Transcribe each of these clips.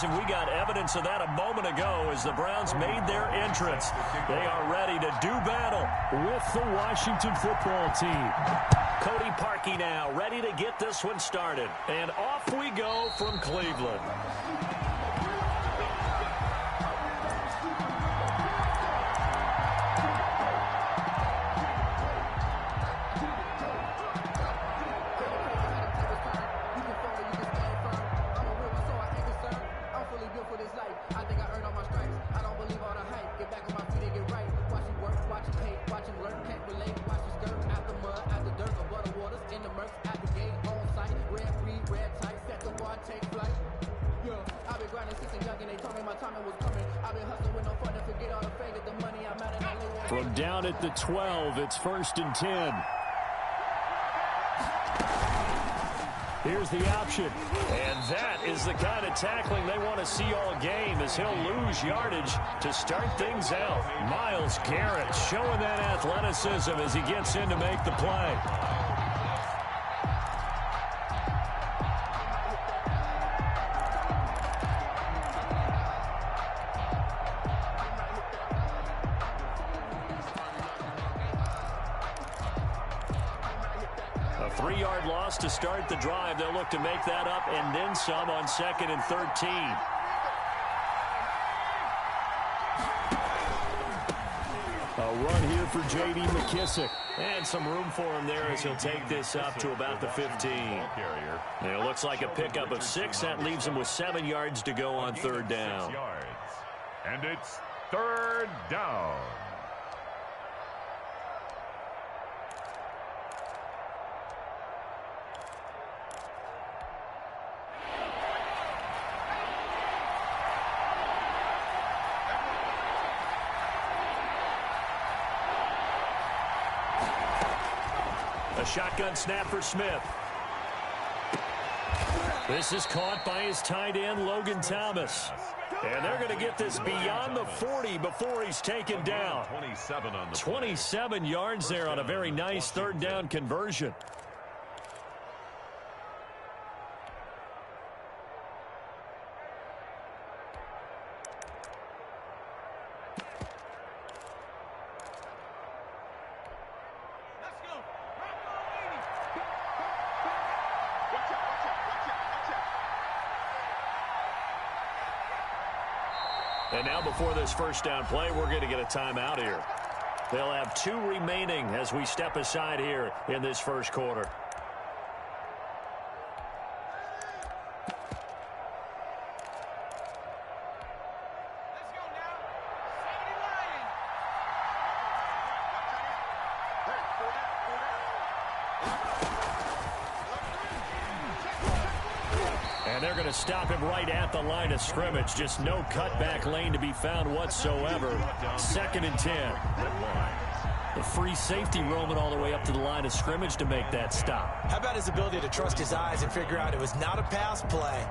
and we got evidence of that a moment ago as the Browns made their entrance. They are ready to do battle with the Washington football team. Cody Parkey now ready to get this one started. And off we go from Cleveland. From down at the 12, it's 1st and 10. Here's the option. And that is the kind of tackling they want to see all game as he'll lose yardage to start things out. Myles Garrett showing that athleticism as he gets in to make the play. A 3-yard loss to start the drive. They'll look to make that up and then some on 2nd and 13. A run here for J.D. McKissic. And some room for him there as he'll take this up to about the 15. It looks like a pickup of 6. That leaves him with 7 yards to go on 3rd down. And it's 3rd down. A shotgun snap for Smith. This is caught by his tight end, Logan Thomas. And they're going to get this beyond the 40 before he's taken down. 27 yards there on a very nice 3rd down conversion. And now before this 1st down play, we're going to get a timeout here. They'll have 2 remaining as we step aside here in this 1st quarter. And they're going to stop him right at the line of scrimmage. Just no cutback lane to be found whatsoever. 2nd and 10. The free safety roaming all the way up to the line of scrimmage to make that stop. How about his ability to trust his eyes and figure out it was not a pass play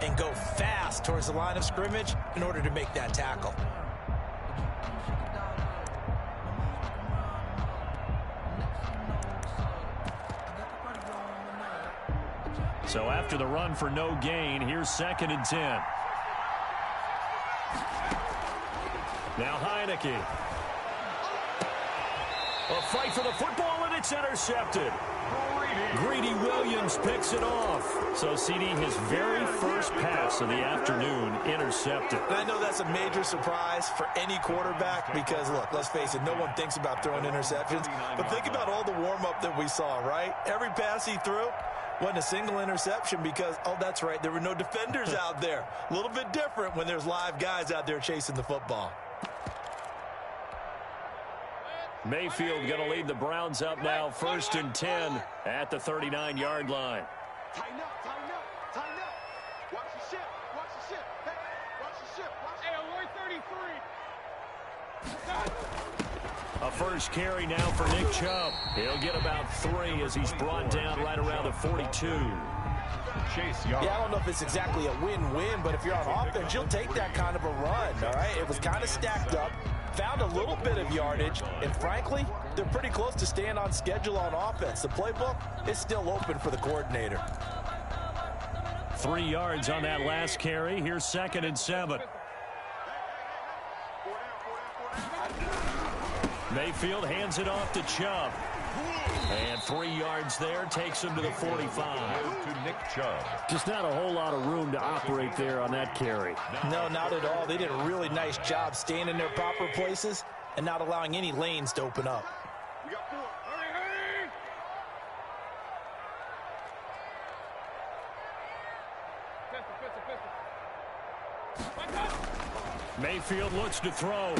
and go fast towards the line of scrimmage in order to make that tackle? So after the run for no gain, here's 2nd and 10. Now Heineke. A fight for the football, and it's intercepted. Greedy Williams picks it off. So, CD, his very first pass of the afternoon intercepted. And I know that's a major surprise for any quarterback because, look, let's face it, no one thinks about throwing interceptions. But think about all the warm-up that we saw, right? Every pass he threw wasn't a single interception because, oh, that's right, there were no defenders out there. A little bit different when there's live guys out there chasing the football. Mayfield going to lead the Browns up now, 1st and 10 at the 39-yard line. Tighten up, tighten up, tighten up. Watch the ship, watch the ship. Hey, watch the ship, watch the ship. A first carry now for Nick Chubb. He'll get about 3 as he's brought down right around the 42. Yeah, I don't know if it's exactly a win-win, but if you're on offense, you'll take that kind of a run, all right? It was kind of stacked up, found a little bit of yardage, and frankly, they're pretty close to staying on schedule on offense. The playbook is still open for the coordinator. 3 yards on that last carry. Here's 2nd and 7. Mayfield hands it off to Chubb. And 3 yards there takes him to the 45. To Nick Chubb. Just not a whole lot of room to operate there on that carry. No, not at all. They did a really nice job staying in their proper places and not allowing any lanes to open up. We got 4. Hurry, hurry! Mayfield looks to throw.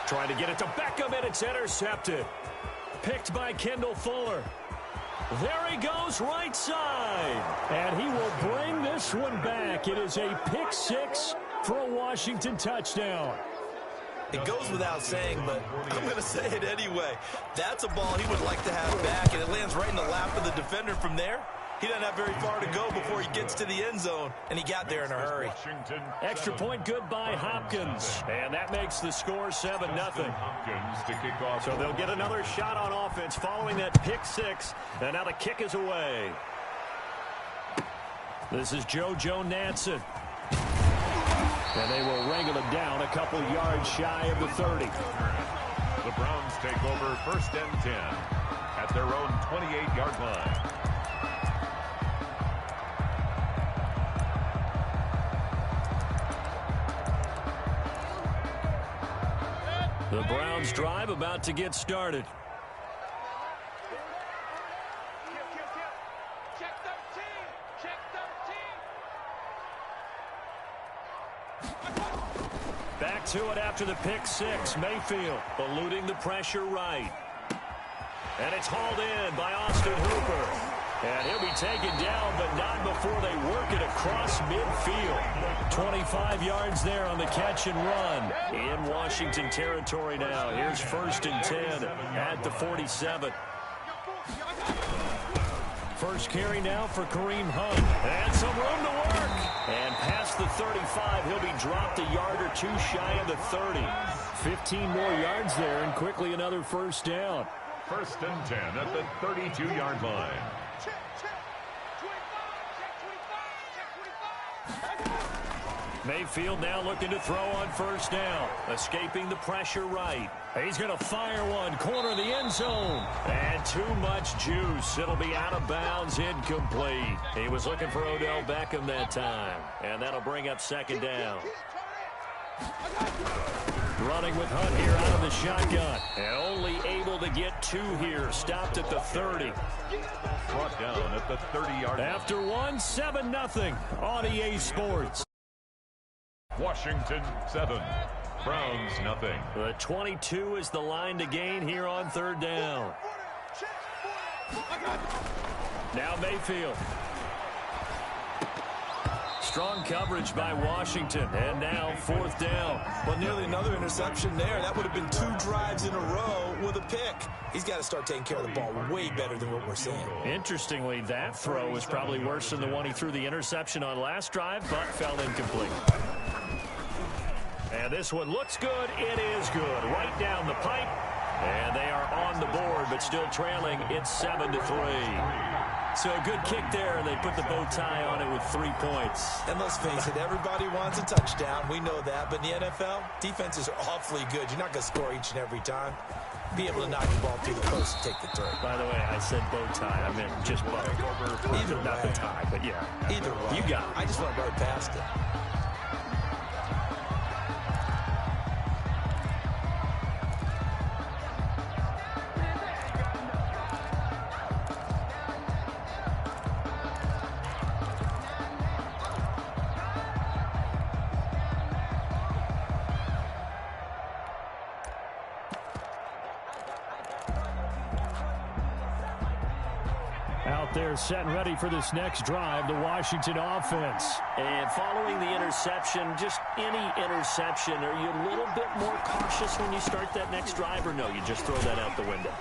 Trying to get it to Beckham, and it's intercepted. Picked by Kendall Fuller. There he goes, right side. And he will bring this one back. It is a pick 6 for a Washington touchdown. It goes without saying, but I'm going to say it anyway. That's a ball he would like to have back, and it lands right in the lap of the defender from there. He doesn't have very far to go before he gets to the end zone, and he got there in a hurry. Extra point good by Hopkins, and that makes the score 7-0. Hopkins to kick off. So they'll get another shot on offense following that pick 6, and now the kick is away. This is JoJo Natson. And they will wrangle him down a couple yards shy of the 30. The Browns take over 1st and 10 at their own 28-yard line. The Browns drive about to get started. Check 13. Check 13. Back to it after the pick 6. Mayfield eluding the pressure right. And it's hauled in by Austin Hooper. And he'll be taken down, but not before they work it across midfield. 25 yards there on the catch and run. In Washington territory now. Here's 1st and 10 at the 47. First carry now for Kareem Hunt. And some room to work. And past the 35, he'll be dropped a yard or 2 shy of the 30. 15 more yards there, and quickly another 1st down. 1st and 10 at the 32-yard line. Check 25. Check 25. Check 25. Mayfield now looking to throw on 1st down. Escaping the pressure right. He's going to fire one. Corner of the end zone. And too much juice. It'll be out of bounds, incomplete. He was looking for Odell Beckham that time. And that'll bring up 2nd down. Running with Hunt here out of the shotgun. And only able to get 2 here. Stopped at the 30. Brought down at the 30-yard line. After 1, 7-0 on EA Sports. Washington 7. Browns nothing. The 22 is the line to gain here on 3rd down. Now Mayfield. Strong coverage by Washington, and now 4th down. Well, nearly another interception there. That would have been 2 drives in a row with a pick. He's got to start taking care of the ball way better than what we're seeing. Interestingly, that throw is probably worse than the one he threw the interception on last drive, but fell incomplete. And this one looks good. It is good. Right down the pipe. And they are on the board, but still trailing. It's 7-3. So a good kick there, and they put the bow tie on it with 3 points. And let's face it, everybody wants a touchdown. We know that. But in the NFL, defenses are awfully good. You're not going to score each and every time. Be able to knock the ball through the post and take the throw. By the way, I said bow tie. I meant just bow. Either way. Not the tie, but yeah. Either way. You got it. I just went right past it. Out there set and ready for this next drive, the Washington offense. And following the interception, just any interception, are you a little bit more cautious when you start that next drive, or no, you just throw that out the window?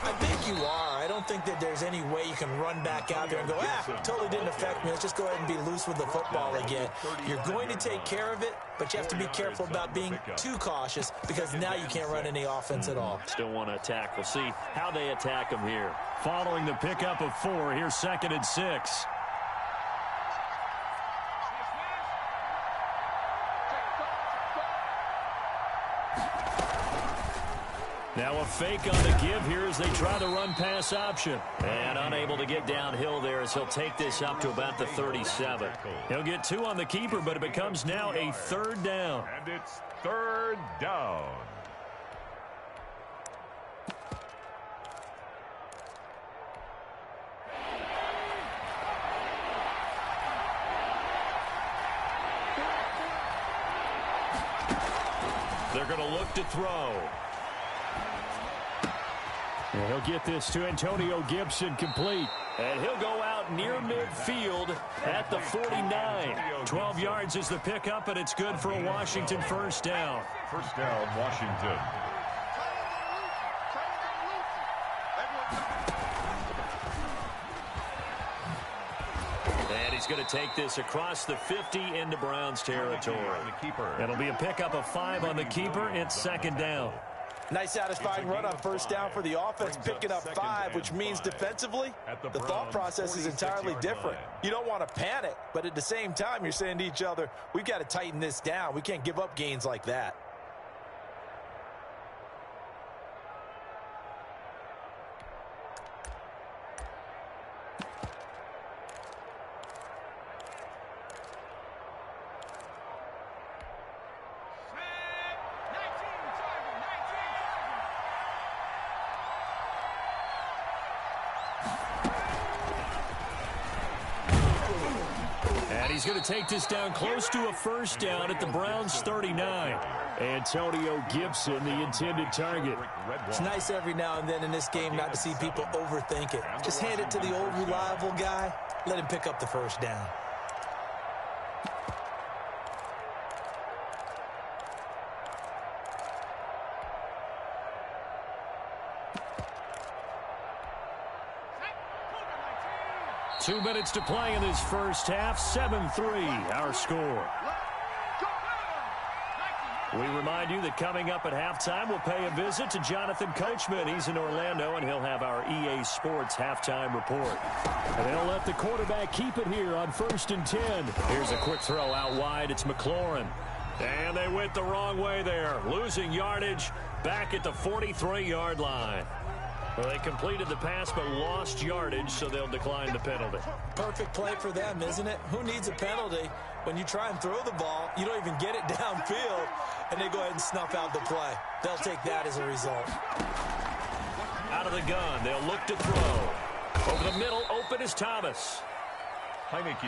I think you are. I don't think that there's any way you can run back out there and go, totally didn't affect me. Let's just go ahead and be loose with the football again. You're going to take care of it, but you have to be careful about being too cautious because now you can't run any offense at all. Still want to attack. We'll see how they attack them here. Following the pickup of 4, here's 2nd and 6. Now a fake on the give here as they try the run-pass option. And unable to get downhill there as he'll take this up to about the 37. He'll get 2 on the keeper, but it becomes now a 3rd down. And it's 3rd down. They're going to look to throw. And he'll get this to Antonio Gibson complete. And he'll go out near midfield at the 49. 12 yards is the pickup, and it's good for a Washington 1st down. 1st down, Washington. And he's going to take this across the 50 into Browns territory. It'll be a pickup of 5 on the keeper. It's 2nd down. Nice satisfying run on 1st down for the offense, picking up 5, which means defensively, the thought process is entirely different. You don't want to panic, but at the same time, you're saying to each other, we've got to tighten this down. We can't give up gains like that. He's going to take this down close to a 1st down at the Browns 39. Antonio Gibson, the intended target. It's nice every now and then in this game not to see people overthink it. Just hand it to the old reliable guy. Let him pick up the 1st down. Two minutes to play in this 1st half. 7-3, our score. We remind you that coming up at halftime, we'll pay a visit to Jonathan Coachman. He's in Orlando, and he'll have our EA Sports halftime report. And they'll let the quarterback keep it here on 1st and 10. Here's a quick throw out wide. It's McLaurin. And they went the wrong way there. Losing yardage back at the 43-yard line. Well, they completed the pass but lost yardage, so they'll decline the penalty. Perfect play for them, isn't it? Who needs a penalty? When you try and throw the ball, you don't even get it downfield, and they go ahead and snuff out the play. They'll take that as a result. Out of the gun, they'll look to throw. Over the middle, open is Thomas.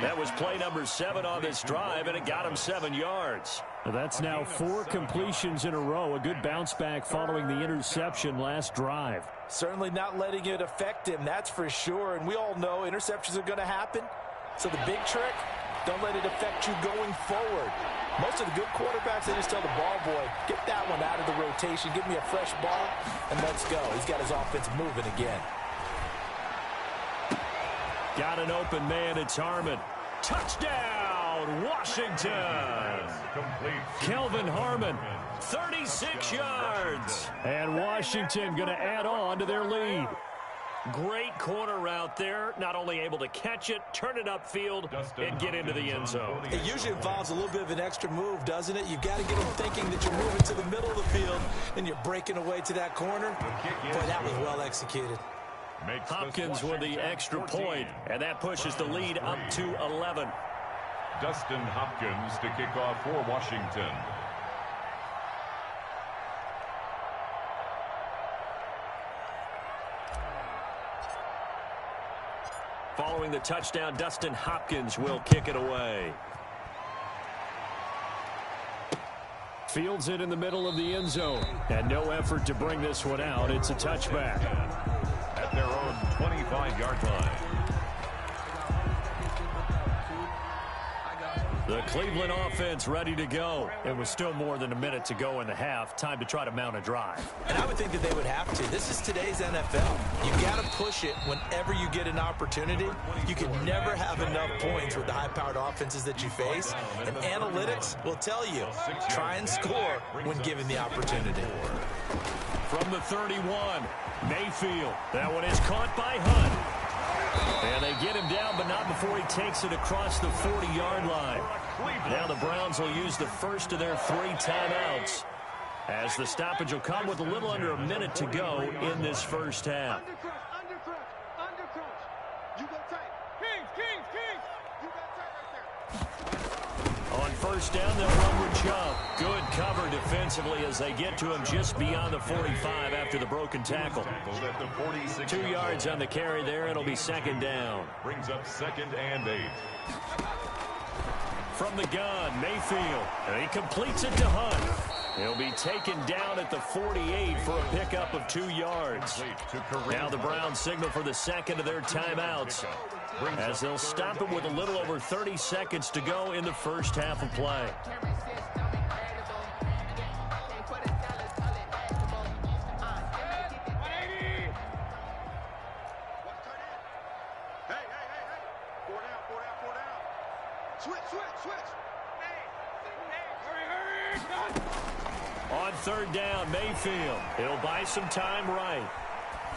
That was play number 7 on this drive, and it got him 7 yards. That's now 4 completions in a row. A good bounce back following the interception last drive. Certainly not letting it affect him, that's for sure. And we all know interceptions are going to happen. So the big trick, don't let it affect you going forward. Most of the good quarterbacks, they just tell the ball boy, get that one out of the rotation, give me a fresh ball, and let's go. He's got his offense moving again. Got an open man, it's Harmon. Touchdown, Washington! Kelvin Harmon, 36 yards. And Washington going to add on to their lead. Great corner route there. Not only able to catch it, turn it upfield, and get into the end zone. It usually involves a little bit of an extra move, doesn't it? You've got to get them thinking that you're moving to the middle of the field, and you're breaking away to that corner. Boy, that was well executed. Hopkins with the extra point, and that pushes the lead up to 11. Dustin Hopkins to kick off for Washington. Following the touchdown, Dustin Hopkins will kick it away. Fields it in the middle of the end zone. And no effort to bring this one out. It's a touchback. At their own 25-yard line. The Cleveland offense ready to go. It was still more than a minute to go in the half. Time to try to mount a drive. And I would think that they would have to. This is today's NFL. You got to push it whenever you get an opportunity. You can never have enough points with the high-powered offenses that you face. And analytics will tell you, try and score when given the opportunity. From the 31, Mayfield. That one is caught by Hunt. And they get him down, but not before he takes it across the 40-yard line. Now the Browns will use the first of their 3 timeouts as the stoppage will come with a little under a minute to go in this first half. You go tight. Kings. You got tight right there. On first down, they'll run with Chubb. Good cover defensively as they get to him just beyond the 45 after the broken tackle. 2 yards on the carry there. It'll be second down. Brings up 2nd and 8. From the gun, Mayfield. And he completes it to Hunt. He'll be taken down at the 48 for a pickup of 2 yards. Now the Browns signal for the second of their timeouts as they'll stop him with a little over 30 seconds to go in the first half of play. On third down, Mayfield. He'll buy some time right.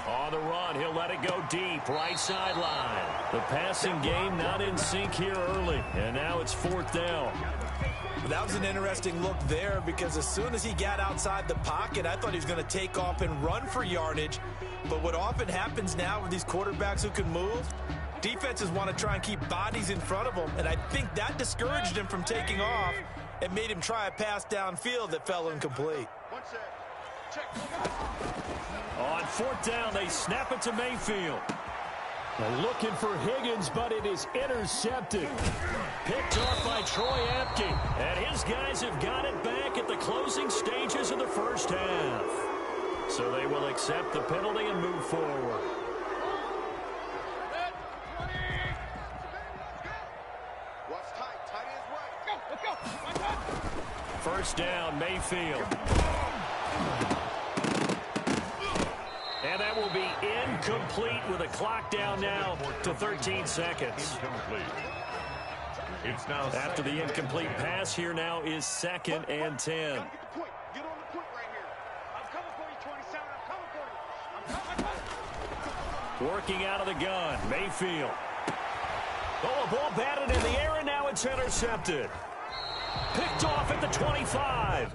On the run, he'll let it go deep, right sideline. The passing game not in sync here early, and now it's fourth down. That was an interesting look there because as soon as he got outside the pocket, I thought he was going to take off and run for yardage. But what often happens now with these quarterbacks who can move, defenses want to try and keep bodies in front of them, and I think that discouraged him from taking off and made him try a pass downfield that fell incomplete. On fourth down, they snap it to Mayfield. They're looking for Higgins, but it is intercepted. Picked off by Troy Apke, and his guys have got it back at the closing stages of the first half. So they will accept the penalty and move forward. First down, Mayfield. And that will be incomplete with a clock down now to 13 seconds. It's now after the incomplete pass, here now is 2nd and 10. Get on the point right here. I'm coming for you, 27. I'm coming for you. Working out of the gun, Mayfield. Oh, a ball batted in the air, and now it's intercepted. Picked off at the 25.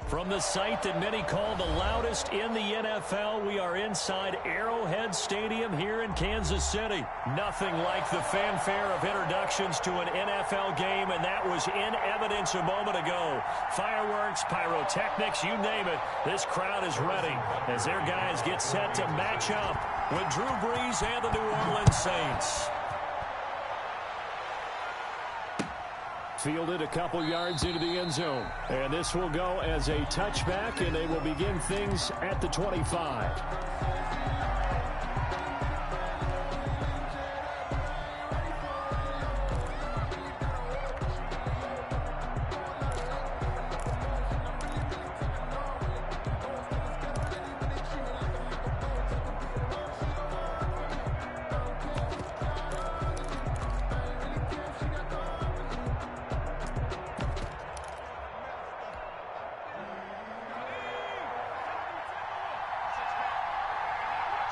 From the site that many call the loudest in the NFL, we are inside Arrowhead Stadium here in Kansas City. Nothing like the fanfare of introductions to an NFL game, and that was in evidence a moment ago. Fireworks, pyrotechnics, you name it, this crowd is ready as their guys get set to match up with Drew Brees and the New Orleans Saints. Fielded a couple yards into the end zone. And this will go as a touchback, and they will begin things at the 25.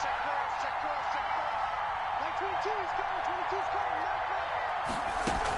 Check cross, check cross, check cross. Like 22, he's coming, 22's coming.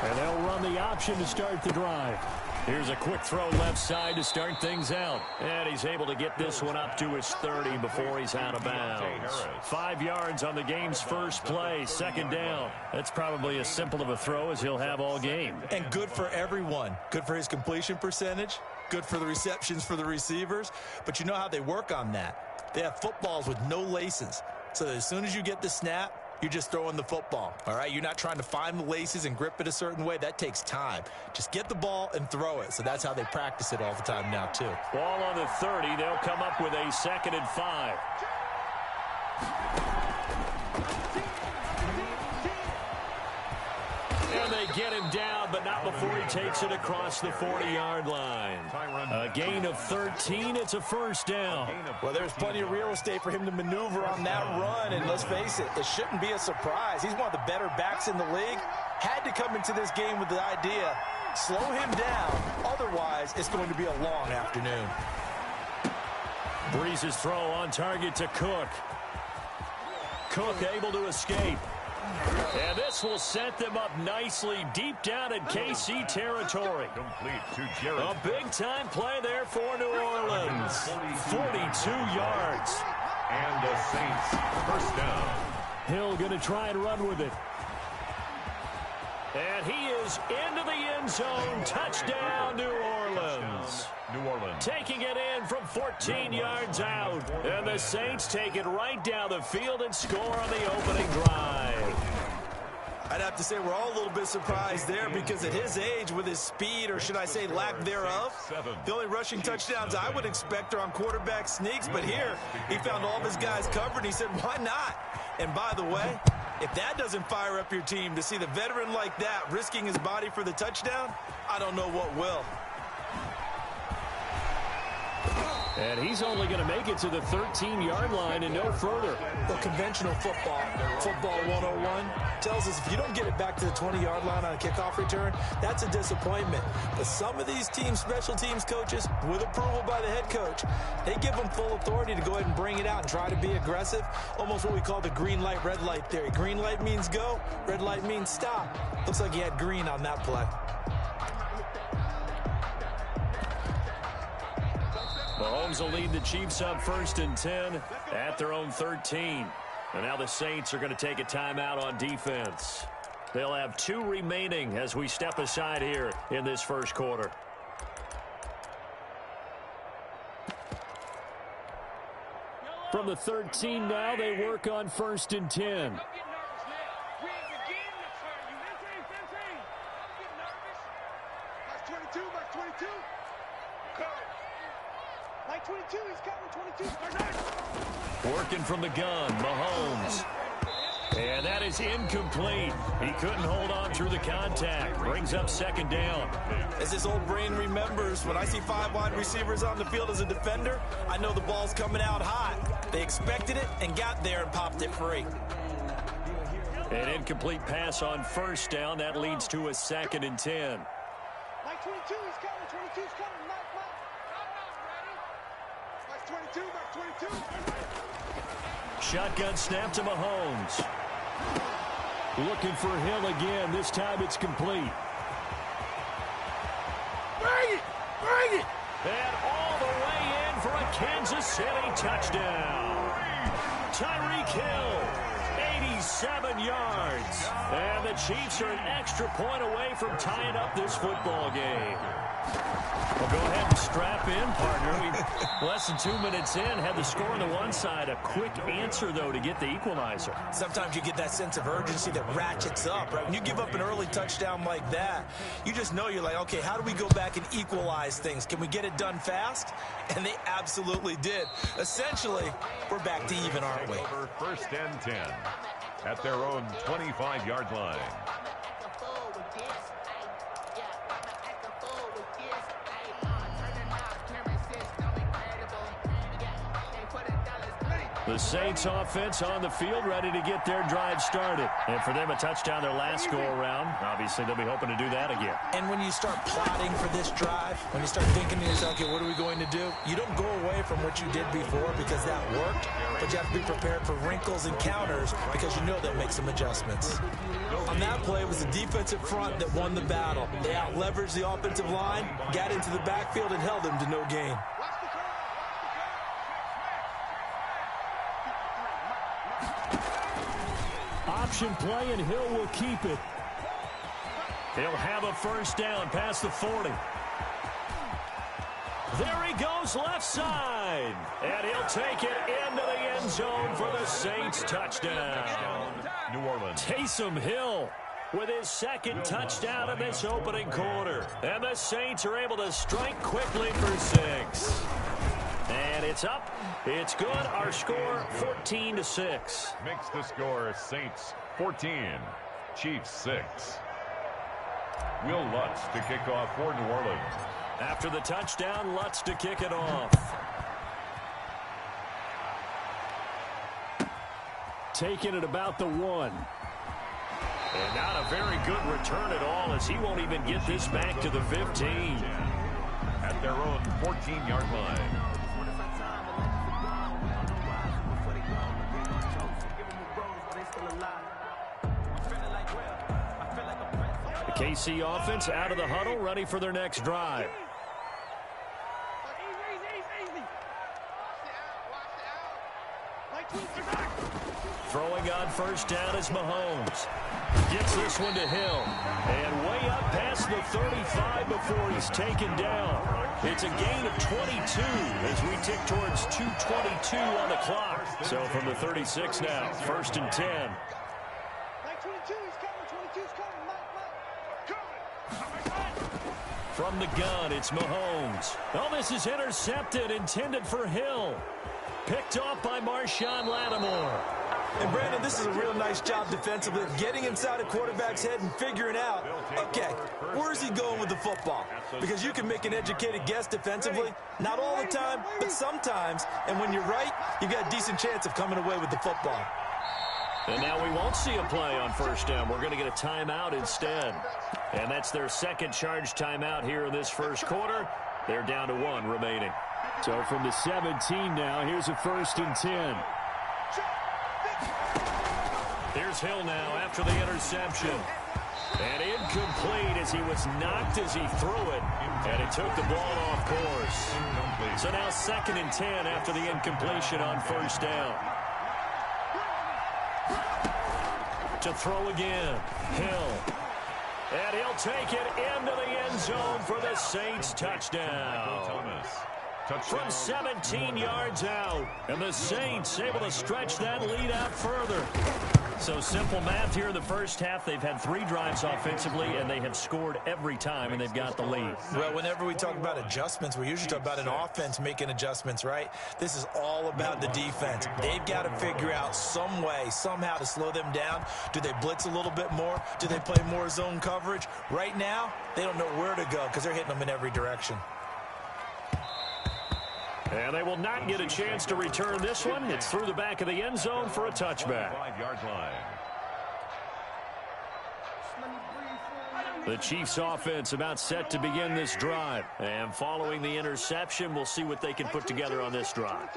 And they'll run the option to start the drive. Here's a quick throw left side to start things out. And he's able to get this one up to his 30 before he's out of bounds. 5 yards on the game's first play, second down. That's probably as simple of a throw as he'll have all game. And good for everyone. Good for his completion percentage. Good for the receptions for the receivers. But you know how they work on that. They have footballs with no laces. So that as soon as you get the snap, you're just throwing the football, all right? You're not trying to find the laces and grip it a certain way. That takes time. Just get the ball and throw it. So that's how they practice it all the time now, too. Ball on the 30. They'll come up with a 2nd and 5. And they get him down, but not before he takes it across the 40-yard line. A gain of 13. It's a first down. Well, there's plenty of real estate for him to maneuver on that run, and let's face it, it shouldn't be a surprise. He's one of the better backs in the league. Had to come into this game with the idea, slow him down, otherwise it's going to be a long afternoon. Breeze's throw on target to Cook. Cook able to escape. And this will set them up nicely deep down in KC territory. Complete to Jared. A big-time play there for New Orleans. 42 yards. And the Saints first down. Hill going to try and run with it. And he is into the end zone. Touchdown, New Orleans. New Orleans. Taking it in from 14 yards out. And the Saints take it right down the field and score on the opening drive. I'd have to say we're all a little bit surprised there because at his age, with his speed, or should I say lack thereof, the only rushing touchdowns I would expect are on quarterback sneaks. But here, he found all of his guys covered. He said, why not? And by the way, if that doesn't fire up your team to see the veteran like that risking his body for the touchdown, I don't know what will. And he's only going to make it to the 13-yard line and no further. Well, conventional football 101, tells us if you don't get it back to the 20-yard line on a kickoff return, that's a disappointment. But some of these teams, special teams coaches, with approval by the head coach, they give them full authority to go ahead and bring it out and try to be aggressive. Almost what we call the green light, red light theory. Green light means go, red light means stop. Looks like he had green on that play. Mahomes will lead the Chiefs up 1st and 10 at their own 13. And now the Saints are going to take a timeout on defense. They'll have 2 remaining as we step aside here in this first quarter. From the 13 now, they work on 1st and 10. Working from the gun, Mahomes. And that is incomplete. He couldn't hold on through the contact. Brings up 2nd down. As his old brain remembers, when I see 5 wide receivers on the field as a defender, I know the ball's coming out hot. They expected it and got there and popped it free. An incomplete pass on 1st down. That leads to a 2nd and 10. Like 22, he's coming. 22's coming. Like 22, like 22. Shotgun snap to Mahomes. Looking for Hill again. This time it's complete. Bring it! Bring it! And all the way in for a Kansas City touchdown. Tyreek Hill, 87 yards. And the Chiefs are an extra point away from tying up this football game. Well, go ahead and strap in, partner. We less than 2 minutes in, had the score on the one side. A quick answer, though, to get the equalizer. Sometimes you get that sense of urgency that ratchets up, right? When you give up an early touchdown like that, you just know you're like, okay, how do we go back and equalize things? Can we get it done fast? And they absolutely did. Essentially, we're back to even, aren't we? Over 1st and 10 at their own 25-yard line. The Saints offense on the field, ready to get their drive started. And for them, a touchdown their last go-around. Obviously, they'll be hoping to do that again. And when you start plotting for this drive, when you start thinking to yourself, okay, what are we going to do? You don't go away from what you did before because that worked, but you have to be prepared for wrinkles and counters because you know they'll make some adjustments. On that play, it was the defensive front that won the battle. They out-leveraged the offensive line, got into the backfield, and held them to no gain. Option play, and Hill will keep it. He'll have a first down past the 40. There he goes left side. And he'll take it into the end zone for the Saints touchdown. New Orleans. Taysom Hill with his second touchdown in this opening quarter. And the Saints are able to strike quickly for 6. And it's up. It's good. Our score, 14-6. Makes the score Saints 14, Chiefs 6. Will Lutz to kick off for New Orleans. After the touchdown, Lutz to kick it off. Taking it about the 1. And not a very good return at all, as he won't even get this back to the 15. At their own 14-yard line. The KC offense out of the huddle, ready for their next drive. Throwing on first down is Mahomes. Gets this one to Hill. And way up past the 35 before he's taken down. It's a gain of 22 as we tick towards 2:22 on the clock. So from the 36 now, 1st and 10. From the gun, it's Mahomes. Oh, this is intercepted, intended for Hill. Picked off by Marshawn Lattimore. And Brandon, this is a real nice job defensively of getting inside a quarterback's head and figuring out, okay, where's he going with the football? Because you can make an educated guess defensively, not all the time, but sometimes. And when you're right, you got a decent chance of coming away with the football. And now we won't see a play on first down. We're going to get a timeout instead. And that's their second charge timeout here in this first quarter. They're down to 1 remaining. So from the 17 now, here's a 1st and 10. Here's Hill now after the interception. And incomplete as he was knocked as he threw it. And it took the ball off course. So now 2nd and 10 after the incompletion on first down. To throw again. Hill. And he'll take it into the end zone for the Saints touchdown. From 17 yards out. And the Saints able to stretch that lead out further. So simple math here in the first half. They've had 3 drives offensively, and they have scored every time, and they've got the lead. Well, whenever we talk about adjustments, we usually talk about an offense making adjustments, right? This is all about the defense. They've got to figure out some way, somehow to slow them down. Do they blitz a little bit more? Do they play more zone coverage? Right now, they don't know where to go because they're hitting them in every direction. And they will not get a chance to return this one. It's through the back of the end zone for a touchback. 5-yard line. The Chiefs offense about set to begin this drive. And following the interception, we'll see what they can put together on this drive.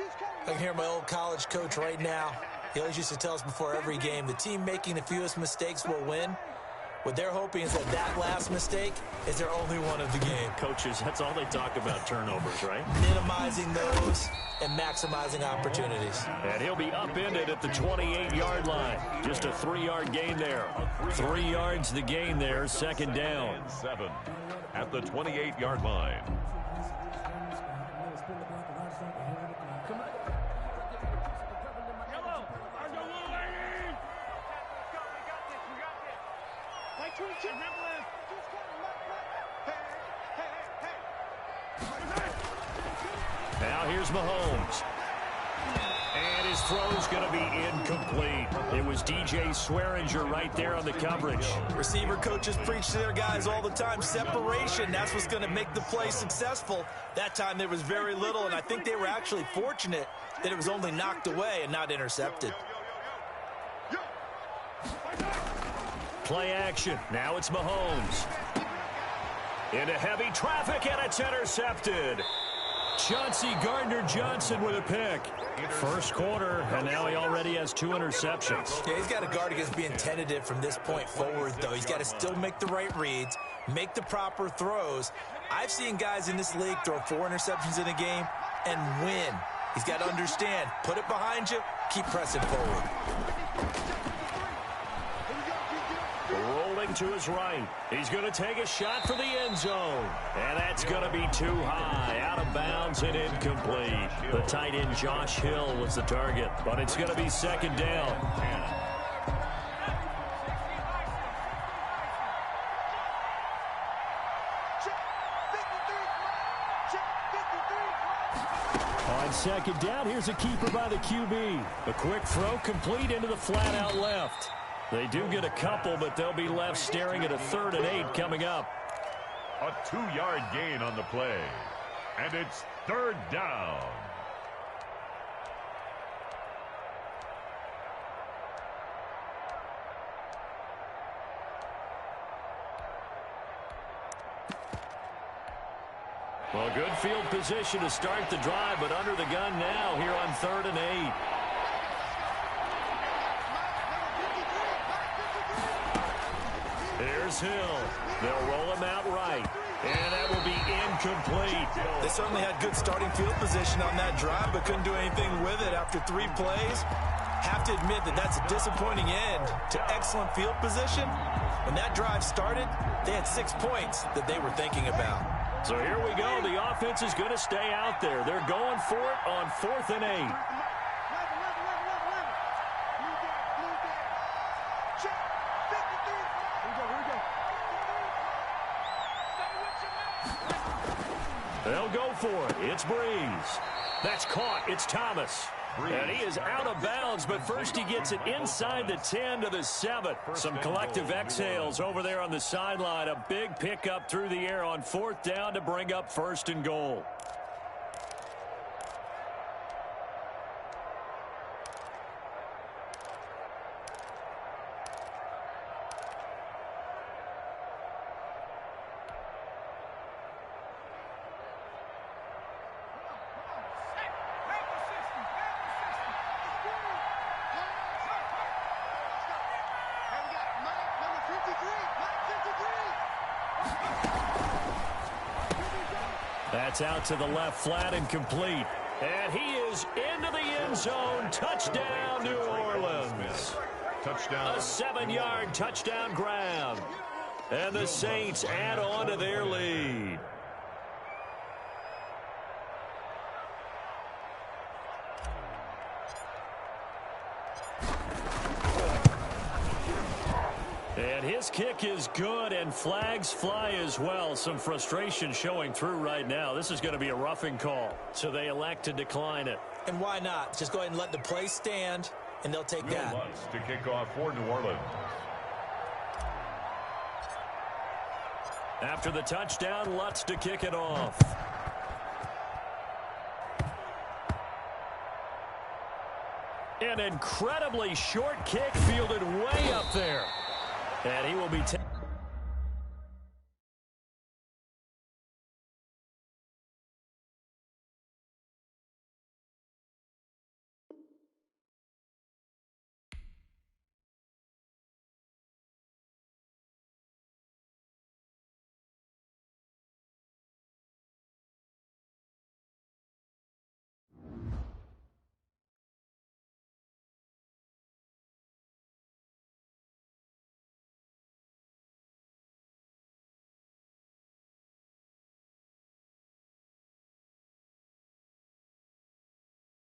I can hear my old college coach right now. He always used to tell us before every game, the team making the fewest mistakes will win. What they're hoping is that that last mistake is their only one of the game. Coaches, that's all they talk about, turnovers, right? Minimizing those and maximizing opportunities. And he'll be upended at the 28-yard line. Just a 3-yard gain there. 3 yards the gain there, 2nd down. 7 at the 28-yard line. Now here's Mahomes. And his throw's going to be incomplete. It was deep B.J. Swearinger right there on the coverage. Receiver coaches preach to their guys all the time. Separation, that's what's going to make the play successful. That time there was very little, and I think they were actually fortunate that it was only knocked away and not intercepted. Play action. Now it's Mahomes. Into heavy traffic, and it's intercepted. Chauncey Gardner-Johnson with a pick. First quarter, and now he already has 2 interceptions. Yeah, he's got to guard against being tentative from this point forward, though. He's got to still make the right reads, make the proper throws. I've seen guys in this league throw 4 interceptions in a game and win. He's got to understand, put it behind you, keep pressing forward. Rolling to his right. He's going to take a shot for the end zone. And that's going to be too high. Out of bounds and incomplete. The tight end Josh Hill was the target. But it's going to be second down. On second down, here's a keeper by the QB. A quick throw complete into the flat out left. They do get a couple, but they'll be left staring at a 3rd and 8 coming up. A 2-yard gain on the play. And it's 3rd down. Well, good field position to start the drive, but under the gun now here on 3rd and 8. Here's Hill. They'll roll him out right. And that will be incomplete. They certainly had good starting field position on that drive, but couldn't do anything with it after 3 plays. Have to admit that that's a disappointing end to excellent field position. When that drive started, they had 6 points that they were thinking about. So here we go. The offense is going to stay out there. They're going for it on 4th and 8. They'll go for it. It's Breeze. That's caught. It's Thomas. And he is out of bounds, but first he gets it inside the 10 to the 7. Some collective exhales over there on the sideline. A big pickup through the air on 4th down to bring up 1st and goal. That's out to the left, flat and complete. And he is into the end zone. Touchdown, New Orleans. Touchdown. A 7-yard touchdown grab. And the Saints add on to their lead. And his kick is good, and flags fly as well. Some frustration showing through right now. This is going to be a roughing call, so they elect to decline it. And why not? Just go ahead and let the play stand, and they'll take that. Will Lutz to kick off for New Orleans. After the touchdown, Lutz to kick it off. An incredibly short kick fielded way up there. And he will be